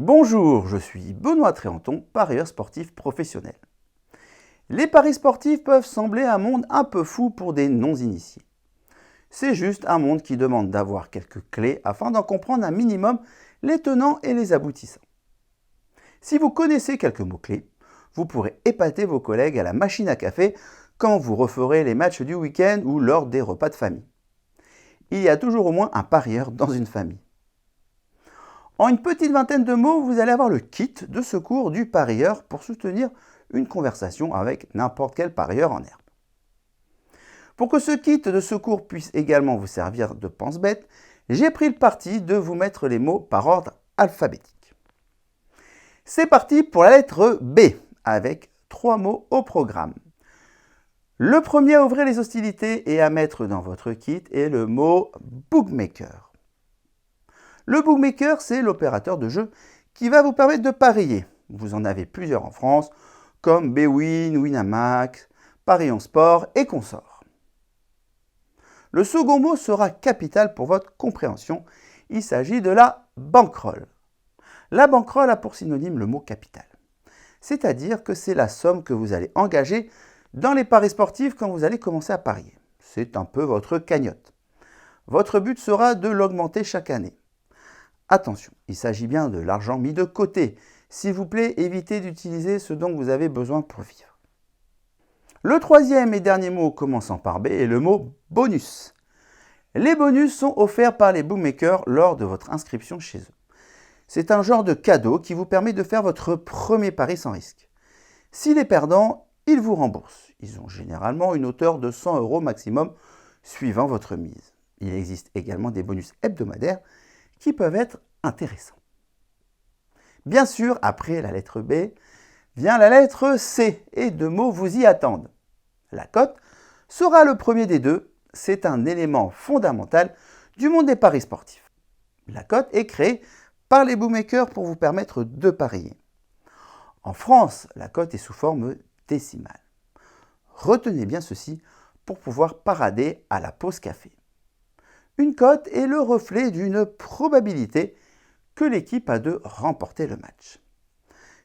Bonjour, je suis Benoît Tréanton, parieur sportif professionnel. Les paris sportifs peuvent sembler un monde un peu fou pour des non-initiés. C'est juste un monde qui demande d'avoir quelques clés afin d'en comprendre un minimum les tenants et les aboutissants. Si vous connaissez quelques mots-clés, vous pourrez épater vos collègues à la machine à café quand vous referez les matchs du week-end ou lors des repas de famille. Il y a toujours au moins un parieur dans une famille. En une petite vingtaine de mots, vous allez avoir le kit de secours du parieur pour soutenir une conversation avec n'importe quel parieur en herbe. Pour que ce kit de secours puisse également vous servir de pense-bête, j'ai pris le parti de vous mettre les mots par ordre alphabétique. C'est parti pour la lettre B, avec 3 mots au programme. Le premier à ouvrir les hostilités et à mettre dans votre kit est le mot bookmaker. Le bookmaker, c'est l'opérateur de jeu qui va vous permettre de parier. Vous en avez plusieurs en France, comme Bwin, Winamax, Paris en Sport et consorts. Le second mot sera capital pour votre compréhension. Il s'agit de la bankroll. La bankroll a pour synonyme le mot capital. C'est-à-dire que c'est la somme que vous allez engager dans les paris sportifs quand vous allez commencer à parier. C'est un peu votre cagnotte. Votre but sera de l'augmenter chaque année. Attention, il s'agit bien de l'argent mis de côté. S'il vous plaît, évitez d'utiliser ce dont vous avez besoin pour vivre. Le troisième et dernier mot commençant par B est le mot bonus. Les bonus sont offerts par les bookmakers lors de votre inscription chez eux. C'est un genre de cadeau qui vous permet de faire votre premier pari sans risque. S'il est perdant, ils vous remboursent. Ils ont généralement une hauteur de 100 € maximum suivant votre mise. Il existe également des bonus hebdomadaires qui peuvent être intéressants. Bien sûr, après la lettre B, vient la lettre C et 2 mots vous y attendent. La cote sera le premier des deux, c'est un élément fondamental du monde des paris sportifs. La cote est créée par les bookmakers pour vous permettre de parier. En France, la cote est sous forme décimale. Retenez bien ceci pour pouvoir parader à la pause café. Une cote est le reflet d'une probabilité que l'équipe a de remporter le match.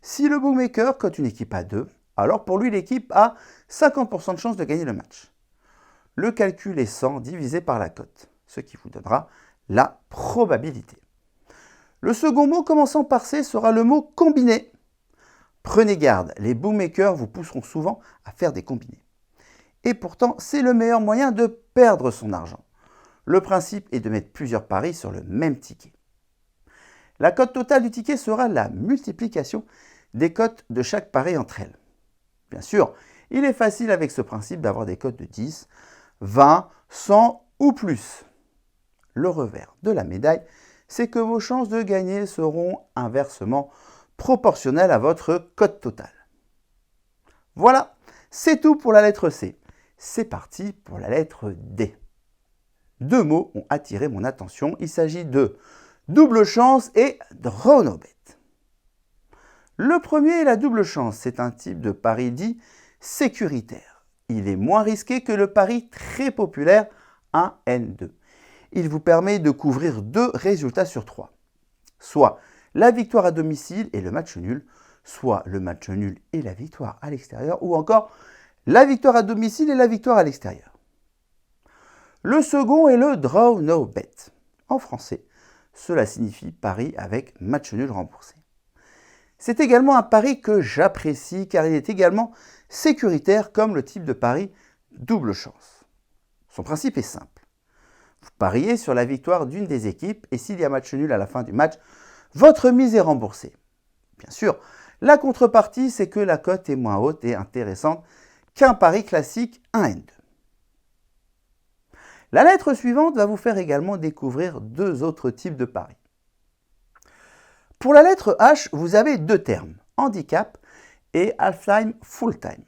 Si le bookmaker cote une équipe à 2, alors pour lui l'équipe a 50% de chance de gagner le match. Le calcul est 100 divisé par la cote, ce qui vous donnera la probabilité. Le second mot commençant par C sera le mot combiné. Prenez garde, les bookmakers vous pousseront souvent à faire des combinés. Et pourtant, c'est le meilleur moyen de perdre son argent. Le principe est de mettre plusieurs paris sur le même ticket. La cote totale du ticket sera la multiplication des cotes de chaque pari entre elles. Bien sûr, il est facile avec ce principe d'avoir des cotes de 10, 20, 100 ou plus. Le revers de la médaille, c'est que vos chances de gagner seront inversement proportionnelles à votre cote totale. Voilà, c'est tout pour la lettre C. C'est parti pour la lettre D. 2 mots ont attiré mon attention. Il s'agit de double chance et draw no bet. Le premier est la double chance. C'est un type de pari dit sécuritaire. Il est moins risqué que le pari très populaire 1N2. Il vous permet de couvrir 2 résultats sur 3. Soit la victoire à domicile et le match nul, soit le match nul et la victoire à l'extérieur, ou encore la victoire à domicile et la victoire à l'extérieur. Le second est le draw no bet. En français, cela signifie pari avec match nul remboursé. C'est également un pari que j'apprécie car il est également sécuritaire comme le type de pari double chance. Son principe est simple. Vous pariez sur la victoire d'une des équipes et s'il y a match nul à la fin du match, votre mise est remboursée. Bien sûr, la contrepartie, c'est que la cote est moins haute et intéressante qu'un pari classique 1N2. La lettre suivante va vous faire également découvrir 2 autres types de paris. Pour la lettre H, vous avez 2 termes, handicap et half-time full-time.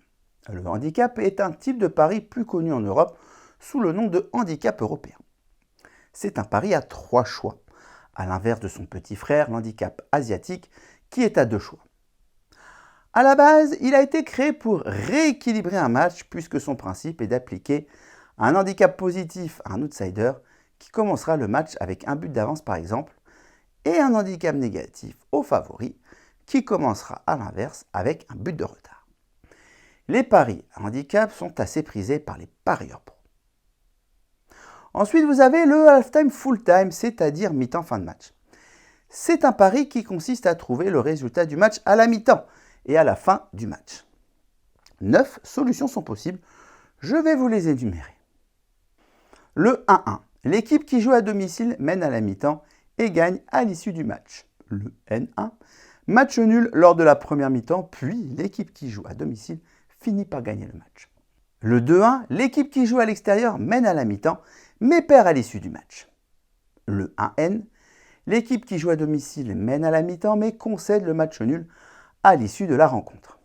Le handicap est un type de pari plus connu en Europe sous le nom de handicap européen. C'est un pari à 3 choix, à l'inverse de son petit frère, l'handicap asiatique, qui est à 2 choix. À la base, il a été créé pour rééquilibrer un match puisque son principe est d'appliquer un handicap positif à un outsider qui commencera le match avec un but d'avance par exemple et un handicap négatif au favori qui commencera à l'inverse avec un but de retard. Les paris à handicap sont assez prisés par les parieurs pros. Ensuite, vous avez le halftime full-time, c'est-à-dire mi-temps fin de match. C'est un pari qui consiste à trouver le résultat du match à la mi-temps et à la fin du match. 9 solutions sont possibles, je vais vous les énumérer. Le 1-1, l'équipe qui joue à domicile mène à la mi-temps et gagne à l'issue du match. Le N1, match nul lors de la première mi-temps, puis l'équipe qui joue à domicile finit par gagner le match. Le 2-1, l'équipe qui joue à l'extérieur mène à la mi-temps, mais perd à l'issue du match. Le 1N, l'équipe qui joue à domicile mène à la mi-temps, mais concède le match nul à l'issue de la rencontre.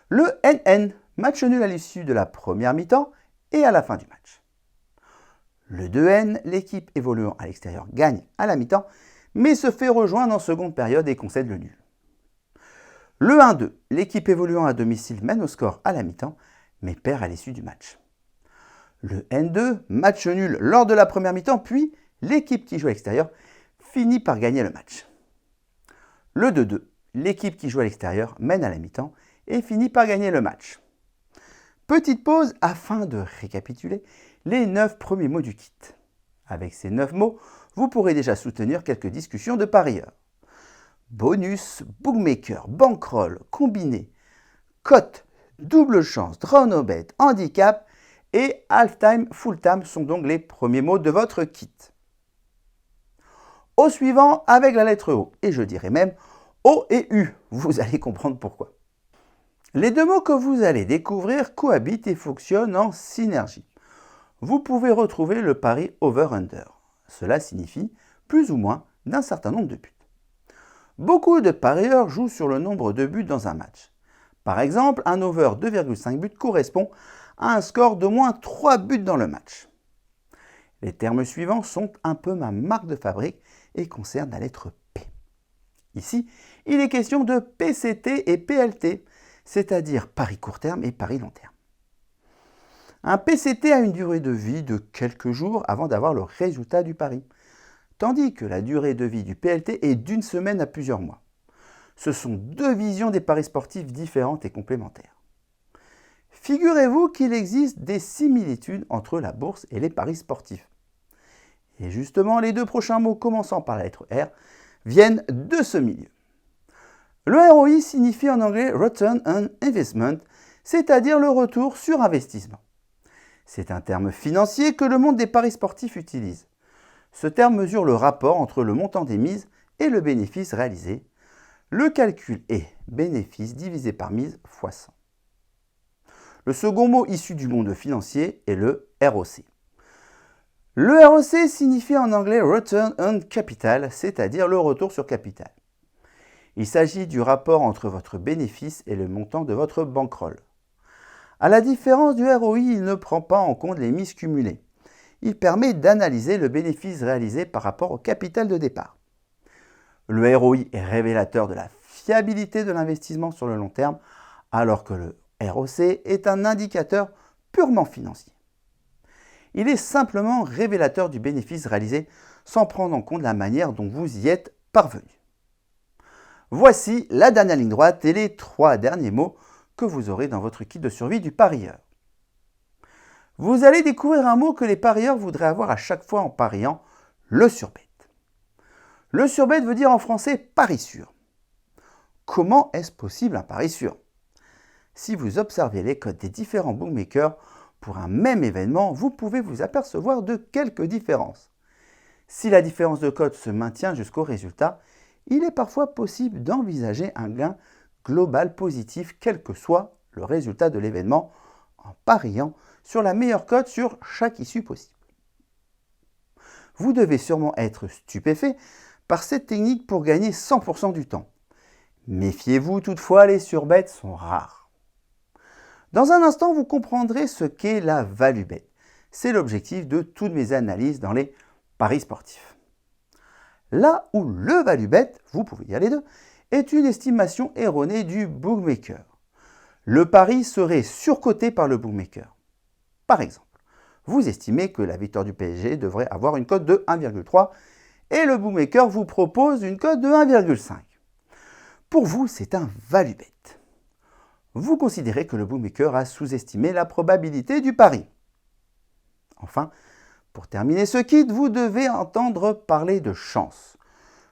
Le NN, match nul à l'issue de la première mi-temps et à la fin du match. Le 2N, l'équipe évoluant à l'extérieur gagne à la mi-temps, mais se fait rejoindre en seconde période et concède le nul. Le 1-2, l'équipe évoluant à domicile mène au score à la mi-temps, mais perd à l'issue du match. Le N2, match nul lors de la première mi-temps, puis l'équipe qui joue à l'extérieur finit par gagner le match. Le 2-2, l'équipe qui joue à l'extérieur mène à la mi-temps et finit par gagner le match. Petite pause afin de récapituler les 9 premiers mots du kit. Avec ces 9 mots, vous pourrez déjà soutenir quelques discussions de parieurs. Bonus, bookmaker, bankroll, combiné, cote, double chance, draw no bet, handicap et halftime, full-time sont donc les premiers mots de votre kit. Au suivant, avec la lettre O, et je dirais même O et U, vous allez comprendre pourquoi. Les deux mots que vous allez découvrir cohabitent et fonctionnent en synergie. Vous pouvez retrouver le pari over-under. Cela signifie plus ou moins d'un certain nombre de buts. Beaucoup de parieurs jouent sur le nombre de buts dans un match. Par exemple, un over 2,5 buts correspond à un score de moins 3 buts dans le match. Les termes suivants sont un peu ma marque de fabrique et concernent la lettre P. Ici, il est question de PCT et PLT, c'est-à-dire pari court terme et pari long terme. Un PCT a une durée de vie de quelques jours avant d'avoir le résultat du pari, tandis que la durée de vie du PLT est d'une semaine à plusieurs mois. Ce sont deux visions des paris sportifs différentes et complémentaires. Figurez-vous qu'il existe des similitudes entre la bourse et les paris sportifs. Et justement, les deux prochains mots commençant par la lettre R viennent de ce milieu. Le ROI signifie en anglais Return on Investment, c'est-à-dire le retour sur investissement. C'est un terme financier que le monde des paris sportifs utilise. Ce terme mesure le rapport entre le montant des mises et le bénéfice réalisé. Le calcul est bénéfice divisé par mise fois 100. Le second mot issu du monde financier est le ROC. Le ROC signifie en anglais Return on Capital, c'est-à-dire le retour sur capital. Il s'agit du rapport entre votre bénéfice et le montant de votre bankroll. À la différence du ROI, il ne prend pas en compte les mises cumulées. Il permet d'analyser le bénéfice réalisé par rapport au capital de départ. Le ROI est révélateur de la fiabilité de l'investissement sur le long terme, alors que le ROC est un indicateur purement financier. Il est simplement révélateur du bénéfice réalisé sans prendre en compte la manière dont vous y êtes parvenu. Voici la dernière ligne droite et les 3 derniers mots que vous aurez dans votre kit de survie du parieur. Vous allez découvrir un mot que les parieurs voudraient avoir à chaque fois en pariant, le surbet. Le surbet veut dire en français pari sûr. Comment est-ce possible un pari sûr? Si vous observez les cotes des différents bookmakers pour un même événement, vous pouvez vous apercevoir de quelques différences. Si la différence de cote se maintient jusqu'au résultat, il est parfois possible d'envisager un gain global positif quel que soit le résultat de l'événement en pariant sur la meilleure cote sur chaque issue possible. Vous devez sûrement être stupéfait par cette technique pour gagner 100% du temps. Méfiez-vous toutefois, les surbets sont rares. Dans un instant, vous comprendrez ce qu'est la value bet. C'est l'objectif de toutes mes analyses dans les paris sportifs. Là où le value bet, vous pouvez dire les deux, est une estimation erronée du bookmaker. Le pari serait surcoté par le bookmaker. Par exemple, vous estimez que la victoire du PSG devrait avoir une cote de 1,3 et le bookmaker vous propose une cote de 1,5. Pour vous, c'est un value bet. Vous considérez que le bookmaker a sous-estimé la probabilité du pari. Enfin, pour terminer ce kit, vous devez entendre parler de chance.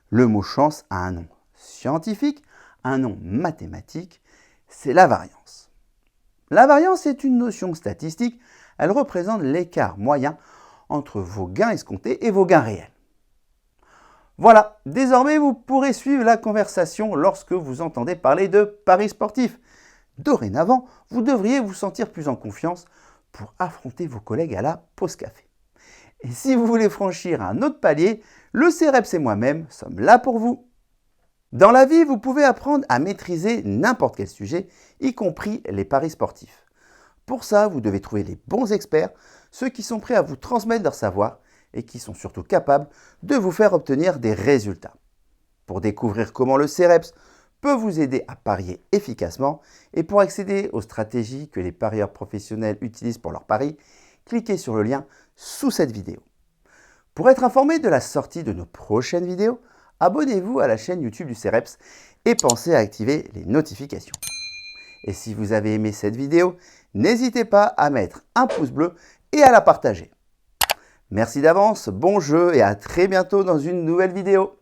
Le mot chance a un nom scientifique, un nom mathématique, c'est la variance. La variance est une notion statistique, elle représente l'écart moyen entre vos gains escomptés et vos gains réels. Voilà, désormais vous pourrez suivre la conversation lorsque vous entendez parler de paris sportifs. Dorénavant, vous devriez vous sentir plus en confiance pour affronter vos collègues à la pause café. Et si vous voulez franchir un autre palier, le CEREPS et moi-même sommes là pour vous. Dans la vie, vous pouvez apprendre à maîtriser n'importe quel sujet, y compris les paris sportifs. Pour ça, vous devez trouver les bons experts, ceux qui sont prêts à vous transmettre leur savoir et qui sont surtout capables de vous faire obtenir des résultats. Pour découvrir comment le CEREPS peut vous aider à parier efficacement et pour accéder aux stratégies que les parieurs professionnels utilisent pour leurs paris, cliquez sur le lien sous cette vidéo. Pour être informé de la sortie de nos prochaines vidéos, abonnez-vous à la chaîne YouTube du CEREPS et pensez à activer les notifications. Et si vous avez aimé cette vidéo, n'hésitez pas à mettre un pouce bleu et à la partager. Merci d'avance, bon jeu et à très bientôt dans une nouvelle vidéo.